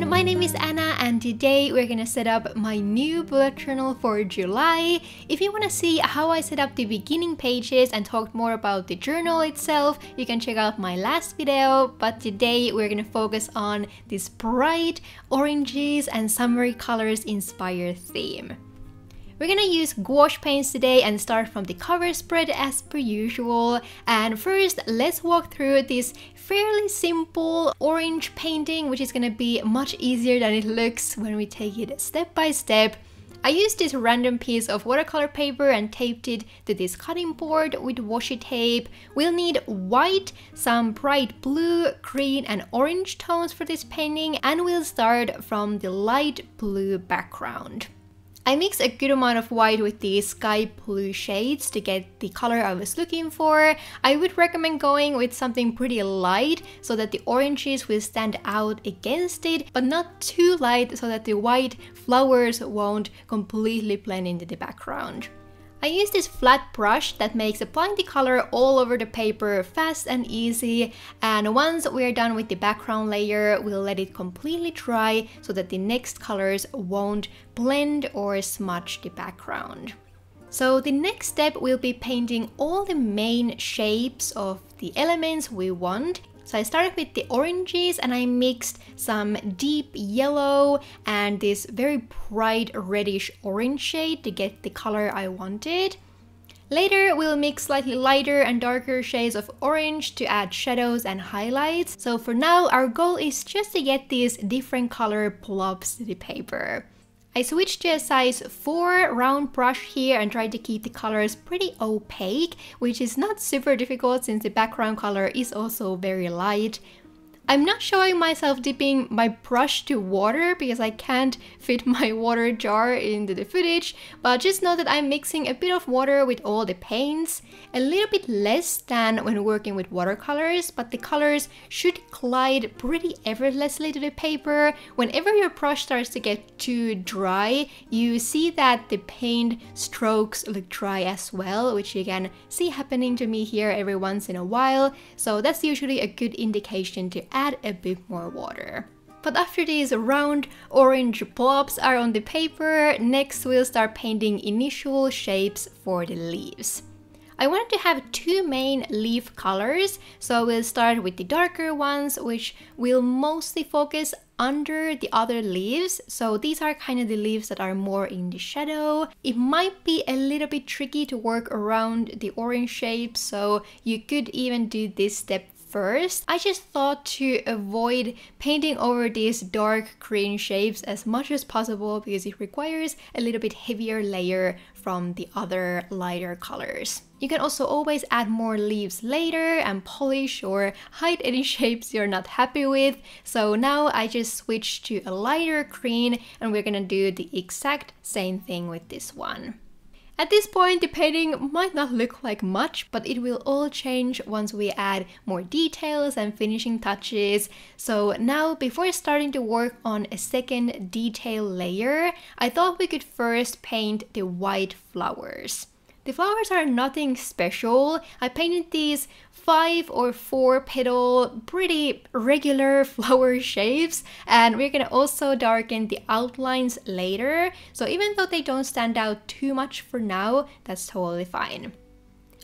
everyone, my name is Anna and today we're gonna set up my new bullet journal for July. If you want to see how I set up the beginning pages and talk more about the journal itself, you can check out my last video, but today we're gonna focus on this bright oranges and summery colors inspired theme. We're gonna use gouache paints today and start from the cover spread as per usual. And first, let's walk through this fairly simple orange painting, which is gonna be much easier than it looks when we take it step by step. I used this random piece of watercolor paper and taped it to this cutting board with washi tape. We'll need white, some bright blue, green and orange tones for this painting, and we'll start from the light blue background. I mixed a good amount of white with the sky blue shades to get the color I was looking for. I would recommend going with something pretty light so that the oranges will stand out against it, but not too light so that the white flowers won't completely blend into the background. I use this flat brush that makes applying the color all over the paper fast and easy, and once we're done with the background layer, we'll let it completely dry so that the next colors won't blend or smudge the background. So the next step will be painting all the main shapes of the elements we want. So I started with the oranges and I mixed some deep yellow and this very bright reddish orange shade to get the color I wanted. Later we'll mix slightly lighter and darker shades of orange to add shadows and highlights. So for now our goal is just to get these different color blobs to the paper. I switched to a size 4 round brush here and tried to keep the colors pretty opaque, which is not super difficult since the background color is also very light. I'm not showing myself dipping my brush to water because I can't fit my water jar into the footage, but just know that I'm mixing a bit of water with all the paints, a little bit less than when working with watercolors, but the colors should glide pretty effortlessly to the paper. Whenever your brush starts to get too dry, you see that the paint strokes look dry as well, which you can see happening to me here every once in a while, so that's usually a good indication to add a bit more water. But after these round orange blobs are on the paper, next we'll start painting initial shapes for the leaves. I wanted to have two main leaf colors, so we'll start with the darker ones, which will mostly focus under the other leaves. So these are kind of the leaves that are more in the shadow. It might be a little bit tricky to work around the orange shapes, so you could even do this step first. I just thought to avoid painting over these dark green shapes as much as possible because it requires a little bit heavier layer from the other lighter colors. You can also always add more leaves later and polish or hide any shapes you're not happy with. So now I just switched to a lighter green and we're gonna do the exact same thing with this one. At this point, the painting might not look like much, but it will all change once we add more details and finishing touches. So now, before starting to work on a second detail layer, I thought we could first paint the white flowers. The flowers are nothing special. I painted these 5 or 4 petal, pretty regular flower shapes, and we're gonna also darken the outlines later. So even though they don't stand out too much for now, that's totally fine.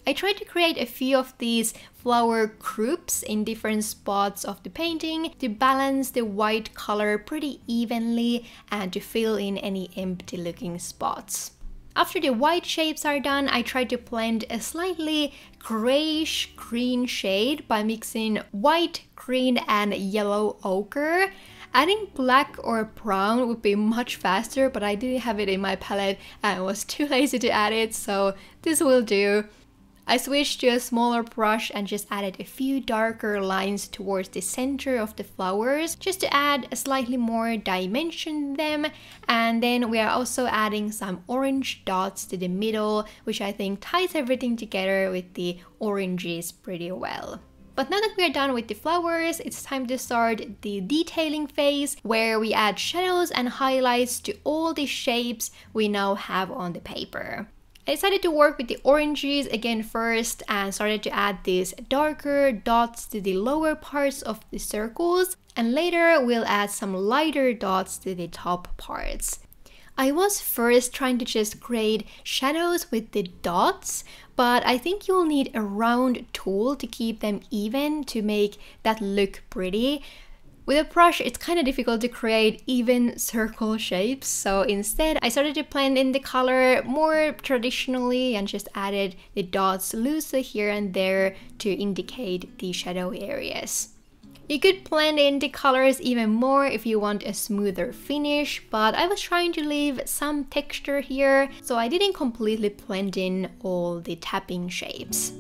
I tried to create a few of these flower groups in different spots of the painting to balance the white color pretty evenly and to fill in any empty looking spots. After the white shapes are done, I tried to blend a slightly grayish green shade by mixing white, green and yellow ochre. Adding black or brown would be much faster, but I didn't have it in my palette and was too lazy to add it, so this will do. I switched to a smaller brush and just added a few darker lines towards the center of the flowers just to add a slightly more dimension to them. And then we are also adding some orange dots to the middle, which I think ties everything together with the oranges pretty well. But now that we are done with the flowers, it's time to start the detailing phase where we add shadows and highlights to all the shapes we now have on the paper. I decided to work with the oranges again first and started to add these darker dots to the lower parts of the circles, and later we'll add some lighter dots to the top parts. I was first trying to just create shadows with the dots, but I think you'll need a round tool to keep them even to make that look pretty. With a brush, it's kind of difficult to create even circle shapes, so instead I started to blend in the color more traditionally and just added the dots loosely here and there to indicate the shadow areas. You could blend in the colors even more if you want a smoother finish, but I was trying to leave some texture here, so I didn't completely blend in all the tapping shapes.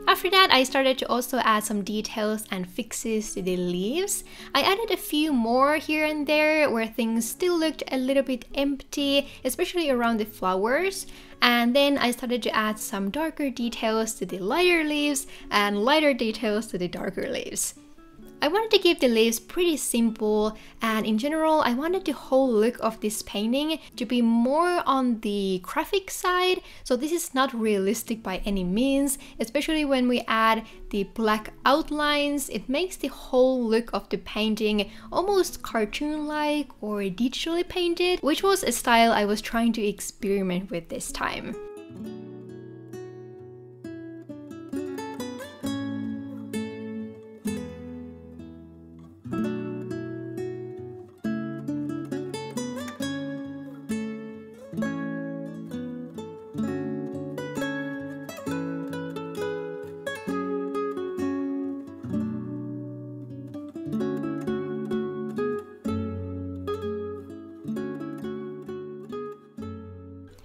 After that, I started to also add some details and fixes to the leaves. I added a few more here and there where things still looked a little bit empty, especially around the flowers. And then I started to add some darker details to the lighter leaves and lighter details to the darker leaves. I wanted to keep the leaves pretty simple, and in general I wanted the whole look of this painting to be more on the graphic side, so this is not realistic by any means, especially when we add the black outlines. It makes the whole look of the painting almost cartoon-like or digitally painted, which was a style I was trying to experiment with this time.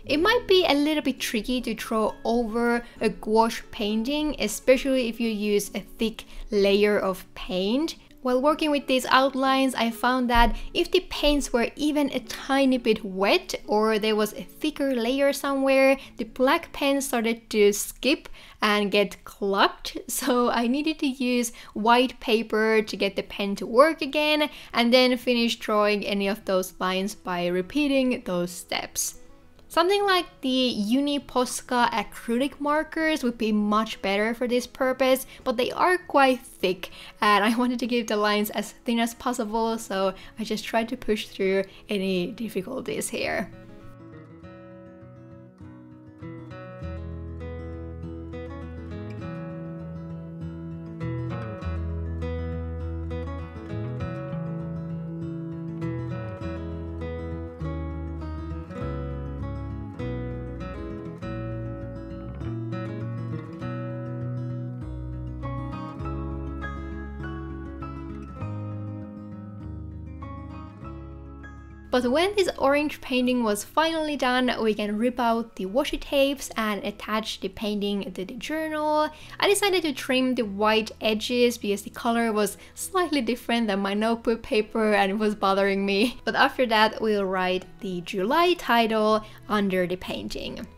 It might be a little bit tricky to draw over a gouache painting, especially if you use a thick layer of paint. While working with these outlines, I found that if the paints were even a tiny bit wet or there was a thicker layer somewhere, the black pen started to skip and get clogged. So I needed to use white paper to get the pen to work again, and then finish drawing any of those lines by repeating those steps. Something like the Uni Posca acrylic markers would be much better for this purpose, but they are quite thick and I wanted to keep the lines as thin as possible, so I just tried to push through any difficulties here. But when this orange painting was finally done, we can rip out the washi tapes and attach the painting to the journal. I decided to trim the white edges because the color was slightly different than my notebook paper and it was bothering me. But after that, we'll write the July title under the painting.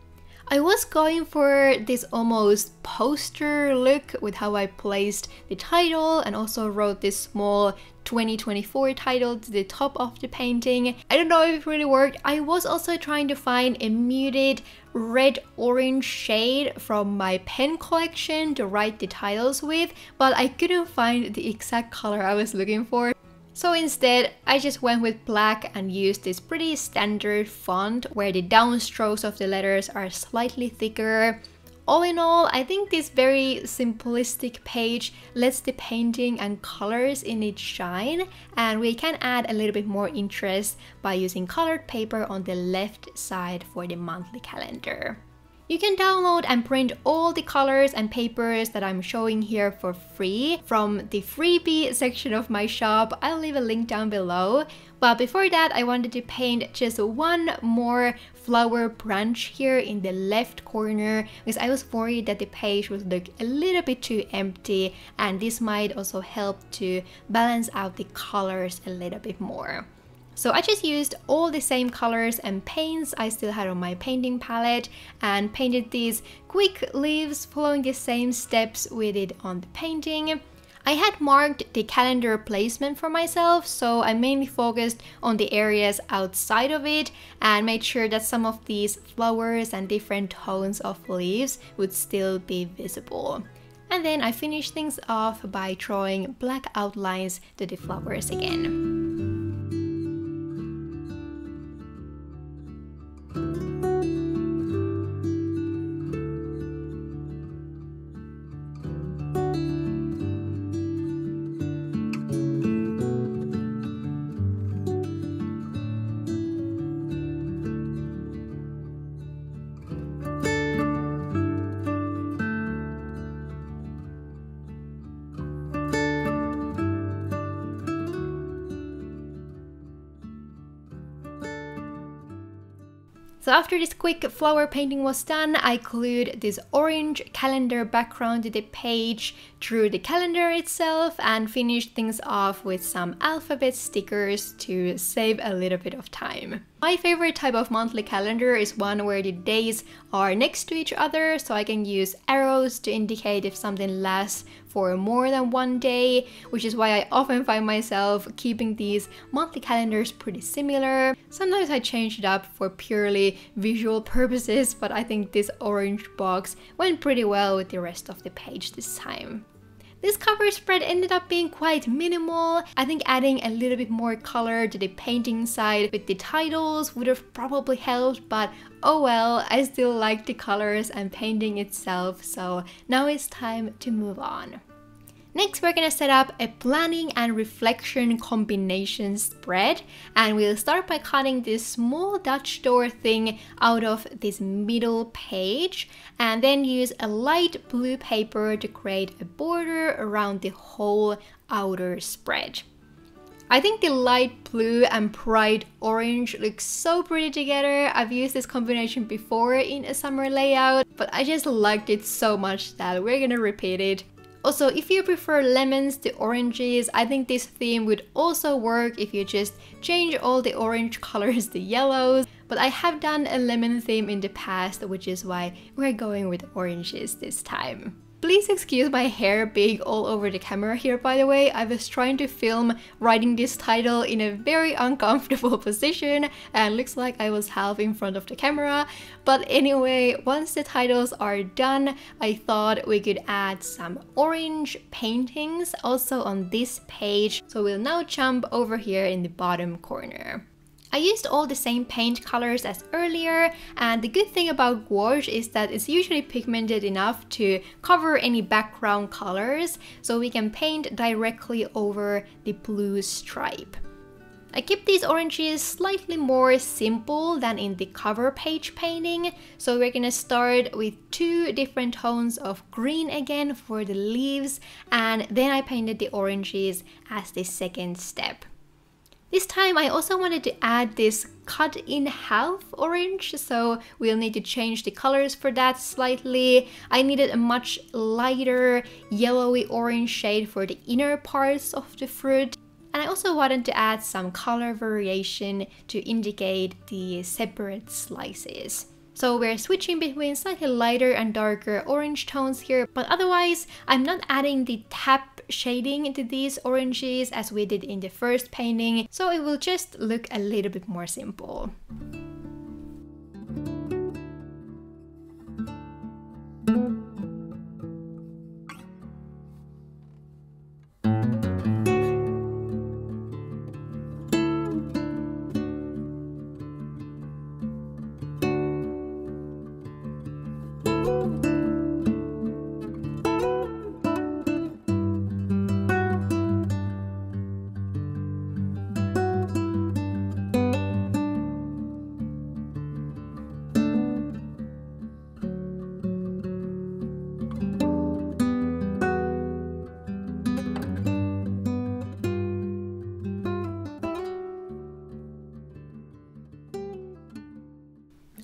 I was going for this almost poster look with how I placed the title and also wrote this small 2024 title to the top of the painting. I don't know if it really worked. I was also trying to find a muted red-orange shade from my pen collection to write the titles with, but I couldn't find the exact color I was looking for. So instead, I just went with black and used this pretty standard font where the downstrokes of the letters are slightly thicker. All in all, I think this very simplistic page lets the painting and colors in it shine, and we can add a little bit more interest by using colored paper on the left side for the monthly calendar. You can download and print all the colors and papers that I'm showing here for free from the freebie section of my shop. I'll leave a link down below. But before that, I wanted to paint just one more flower branch here in the left corner because I was worried that the page would look a little bit too empty, and this might also help to balance out the colors a little bit more. So I just used all the same colors and paints I still had on my painting palette and painted these quick leaves following the same steps we did on the painting. I had marked the calendar placement for myself, so I mainly focused on the areas outside of it and made sure that some of these flowers and different tones of leaves would still be visible. And then I finished things off by drawing black outlines to the flowers again. So after this quick flower painting was done, I glued this orange calendar background to the page, drew the calendar itself, and finished things off with some alphabet stickers to save a little bit of time. My favorite type of monthly calendar is one where the days are next to each other, so I can use arrows to indicate if something lasts for more than one day, which is why I often find myself keeping these monthly calendars pretty similar. Sometimes I change it up for purely visual purposes, but I think this orange box went pretty well with the rest of the page this time. This cover spread ended up being quite minimal. I think adding a little bit more color to the painting side with the titles would have probably helped, but oh well, I still like the colors and painting itself, so now it's time to move on. Next, we're gonna set up a planning and reflection combination spread, and we'll start by cutting this small Dutch door thing out of this middle page, and then use a light blue paper to create a border around the whole outer spread. I think the light blue and bright orange look so pretty together. I've used this combination before in a summer layout, but I just liked it so much that we're gonna repeat it. Also, if you prefer lemons to oranges, I think this theme would also work if you just change all the orange colors to yellows. But I have done a lemon theme in the past, which is why we're going with oranges this time. Please excuse my hair being all over the camera here, by the way. I was trying to film writing this title in a very uncomfortable position and looks like I was half in front of the camera. But anyway, once the titles are done, I thought we could add some orange paintings also on this page. So we'll now jump over here in the bottom corner. I used all the same paint colors as earlier, and the good thing about gouache is that it's usually pigmented enough to cover any background colors, so we can paint directly over the blue stripe. I keep these oranges slightly more simple than in the cover page painting, so we're gonna start with two different tones of green again for the leaves, and then I painted the oranges as the second step. This time I also wanted to add this cut in half orange, so we'll need to change the colors for that slightly. I needed a much lighter yellowy orange shade for the inner parts of the fruit. And I also wanted to add some color variation to indicate the separate slices. So we're switching between slightly lighter and darker orange tones here, but otherwise I'm not adding the tap shading into these oranges as we did in the first painting, so it will just look a little bit more simple.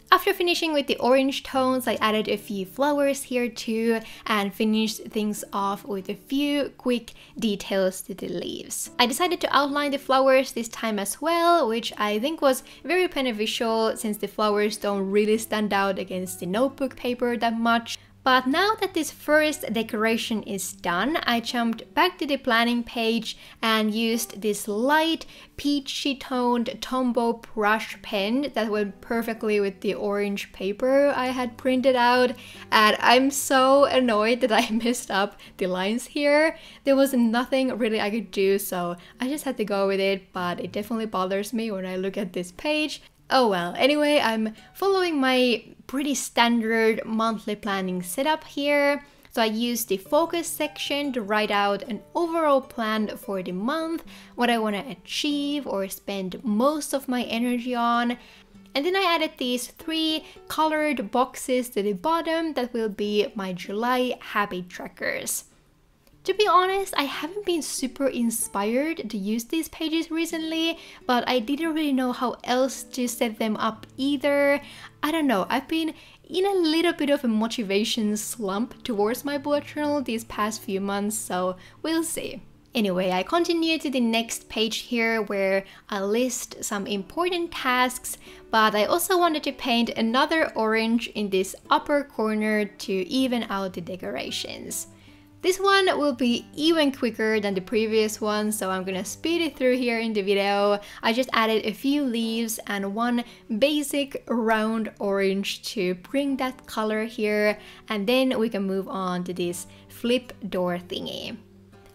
After finishing with the orange tones, I added a few flowers here too and finished things off with a few quick details to the leaves. I decided to outline the flowers this time as well, which I think was very beneficial since the flowers don't really stand out against the notebook paper that much. But now that this first decoration is done, I jumped back to the planning page and used this light peachy toned Tombow brush pen that went perfectly with the orange paper I had printed out. And I'm so annoyed that I messed up the lines here. There was nothing really I could do, so I just had to go with it, but it definitely bothers me when I look at this page. Oh well, anyway, I'm following my pretty standard monthly planning setup here. So I used the focus section to write out an overall plan for the month, what I want to achieve or spend most of my energy on. And then I added these 3 colored boxes to the bottom that will be my July habit trackers. To be honest, I haven't been super inspired to use these pages recently, but I didn't really know how else to set them up either. I don't know, I've been in a little bit of a motivation slump towards my bullet journal these past few months, so we'll see. Anyway, I continue to the next page here where I list some important tasks, but I also wanted to paint another orange in this upper corner to even out the decorations. This one will be even quicker than the previous one, so I'm gonna speed it through here in the video. I just added a few leaves and one basic round orange to bring that color here, and then we can move on to this flip door thingy.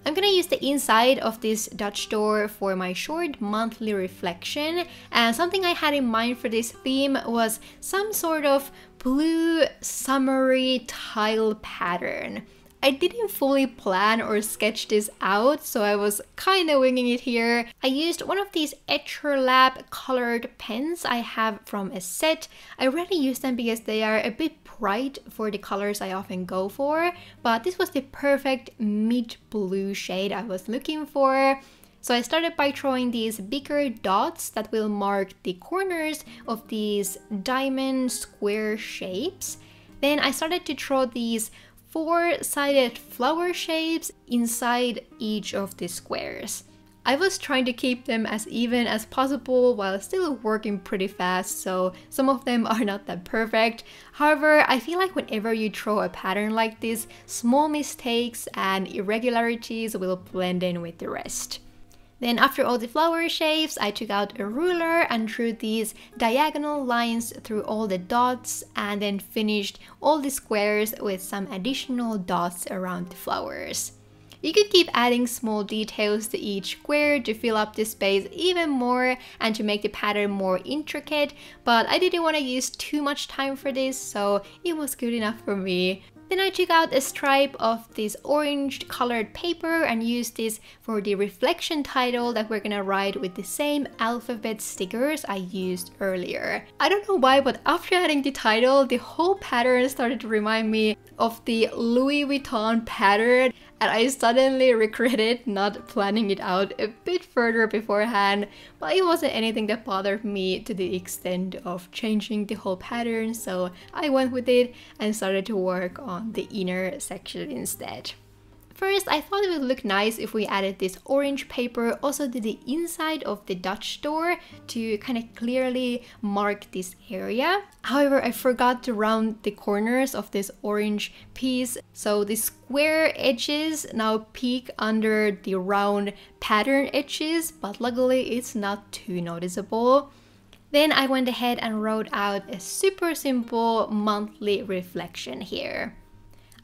I'm gonna use the inside of this Dutch door for my short monthly reflection, and something I had in mind for this theme was some sort of blue summery tile pattern. I didn't fully plan or sketch this out, so I was kind of winging it here. I used one of these Etcher Lab colored pens I have from a set. I rarely use them because they are a bit bright for the colors I often go for, but this was the perfect mid blue shade I was looking for. So I started by drawing these bigger dots that will mark the corners of these diamond square shapes. Then I started to draw these 4-sided flower shapes inside each of the squares. I was trying to keep them as even as possible while still working pretty fast, so some of them are not that perfect. However, I feel like whenever you draw a pattern like this, small mistakes and irregularities will blend in with the rest. Then after all the flower shapes, I took out a ruler and drew these diagonal lines through all the dots, and then finished all the squares with some additional dots around the flowers. You could keep adding small details to each square to fill up the space even more and to make the pattern more intricate, but I didn't want to use too much time for this, so it was good enough for me. Then I took out a stripe of this orange colored paper and used this for the reflection title that we're gonna write with the same alphabet stickers I used earlier. I don't know why, but after adding the title, the whole pattern started to remind me of the Louis Vuitton pattern, and I suddenly regretted not planning it out a bit further beforehand, but it wasn't anything that bothered me to the extent of changing the whole pattern, so I went with it and started to work on the inner section instead. First, I thought it would look nice if we added this orange paper also to the inside of the Dutch door to kind of clearly mark this area. However, I forgot to round the corners of this orange piece, so the square edges now peek under the round pattern edges, but luckily it's not too noticeable. Then I went ahead and wrote out a super simple monthly reflection here.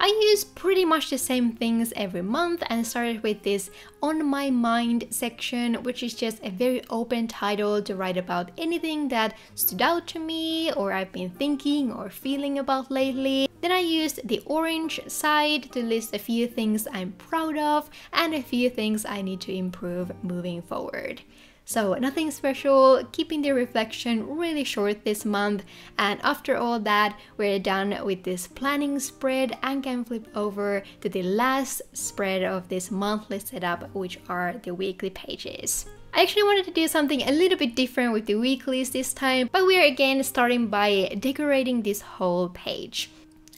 I use pretty much the same things every month and started with this On My Mind section, which is just a very open title to write about anything that stood out to me or I've been thinking or feeling about lately. Then I used the orange side to list a few things I'm proud of and a few things I need to improve moving forward. So nothing special, keeping the reflection really short this month, and after all that, we're done with this planning spread and can flip over to the last spread of this monthly setup, which are the weekly pages. I I actually wanted to do something a little bit different with the weeklies this time, but we're again starting by decorating this whole page.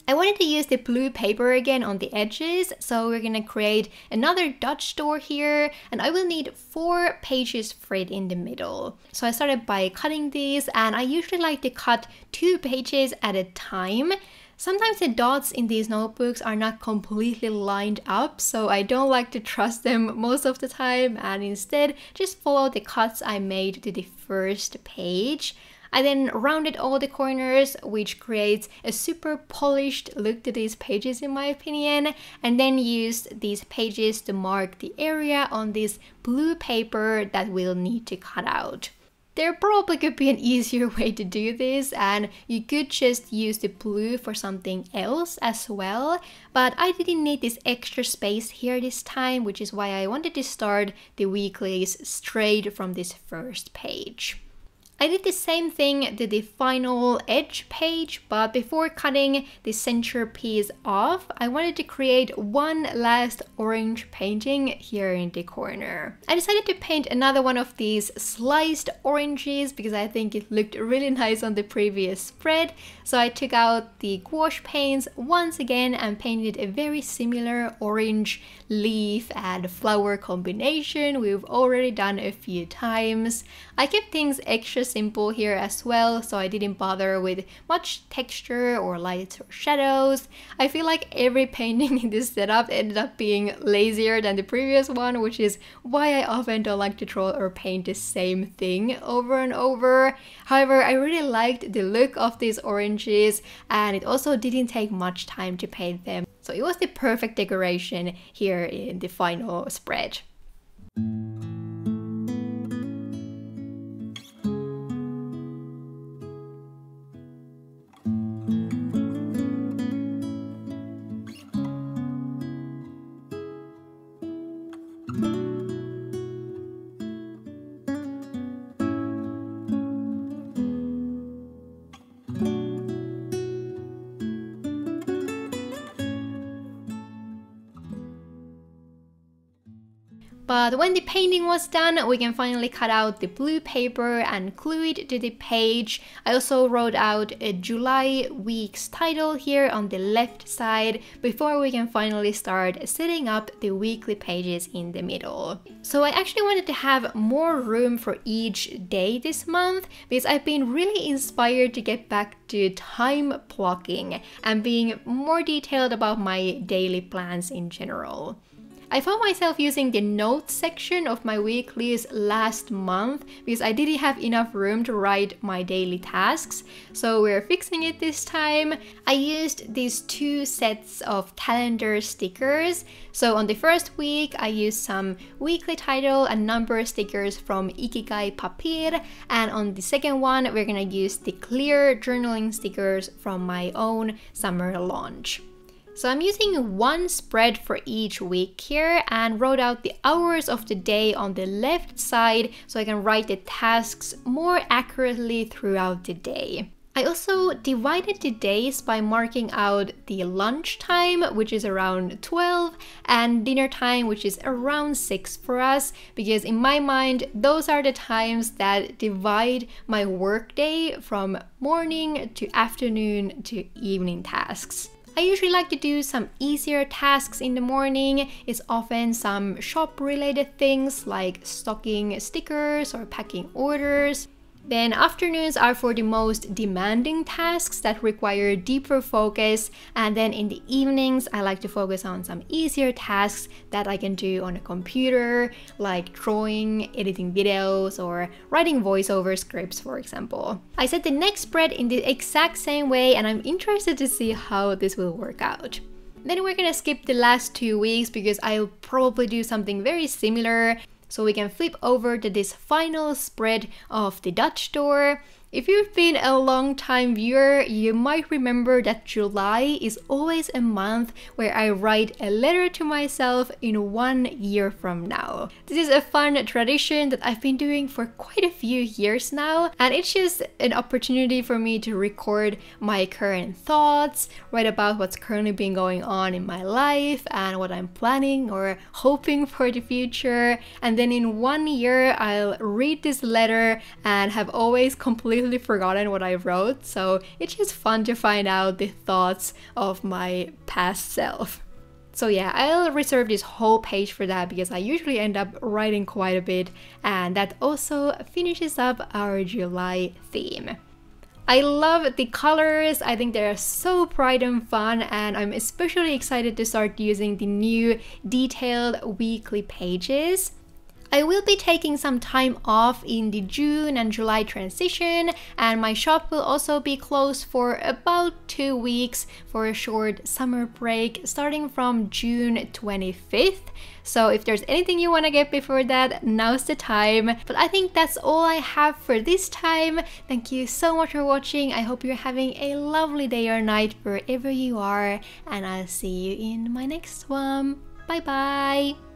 I wanted to use the blue paper again on the edges, so we're gonna create another Dutch door here, and I will need 4 pages thread in the middle. So I started by cutting these, and I usually like to cut 2 pages at a time. Sometimes the dots in these notebooks are not completely lined up, so I don't like to trust them most of the time, and instead just follow the cuts I made to the first page. I then rounded all the corners, which creates a super polished look to these pages in my opinion, and then used these pages to mark the area on this blue paper that we'll need to cut out. There probably could be an easier way to do this, and you could just use the blue for something else as well, but I didn't need this extra space here this time, which is why I wanted to start the weeklies straight from this first page. I did the same thing to the final edge page, but before cutting the centerpiece off, I wanted to create one last orange painting here in the corner. I decided to paint another one of these sliced oranges because I think it looked really nice on the previous spread. So I took out the gouache paints once again and painted a very similar orange leaf and flower combination we've already done a few times. I kept things extra simple here as well, so I didn't bother with much texture or lights or shadows. I feel like every painting in this setup ended up being lazier than the previous one, which is why I often don't like to draw or paint the same thing over and over. However, I really liked the look of these oranges, and it also didn't take much time to paint them. So it was the perfect decoration here in the final spread. But when the painting was done, we can finally cut out the blue paper and glue it to the page. I also wrote out a July week's title here on the left side before we can finally start setting up the weekly pages in the middle. So I actually wanted to have more room for each day this month because I've been really inspired to get back to time blocking and being more detailed about my daily plans in general. I found myself using the notes section of my weeklies last month because I didn't have enough room to write my daily tasks, so we're fixing it this time. I used these 2 sets of calendar stickers. So on the first week, I used some weekly title and number stickers from Ikigai Papier, and on the second one, we're gonna use the clear journaling stickers from my own summer launch. So I'm using one spread for each week here and wrote out the hours of the day on the left side so I can write the tasks more accurately throughout the day. I also divided the days by marking out the lunch time, which is around 12, and dinner time, which is around 6 for us, because in my mind, those are the times that divide my workday from morning to afternoon to evening tasks. I usually like to do some easier tasks in the morning. It's often some shop-related things like stocking stickers or packing orders. Then afternoons are for the most demanding tasks that require deeper focus, and then in the evenings I like to focus on some easier tasks that I can do on a computer, like drawing, editing videos, or writing voiceover scripts, for example. I set the next spread in the exact same way, and I'm interested to see how this will work out. Then we're gonna skip the last 2 weeks because I'll probably do something very similar. So we can flip over to this final spread of the Dutch door. If you've been a long time viewer, you might remember that July is always a month where I write a letter to myself in 1 year from now. This is a fun tradition that I've been doing for quite a few years now, and it's just an opportunity for me to record my current thoughts, write about what's currently been going on in my life and what I'm planning or hoping for the future. And then in 1 year, I'll read this letter and have always completely forgotten what I wrote, so it's just fun to find out the thoughts of my past self. So yeah, I'll reserve this whole page for that because I usually end up writing quite a bit, and that also finishes up our July theme. I love the colors, I think they're so bright and fun, and I'm especially excited to start using the new detailed weekly pages. I will be taking some time off in the June and July transition, and my shop will also be closed for about 2 weeks for a short summer break starting from June 25th. So if there's anything you want to get before that, now's the time. But I think that's all I have for this time. Thank you so much for watching. I hope you're having a lovely day or night wherever you are, and I'll see you in my next one. Bye bye!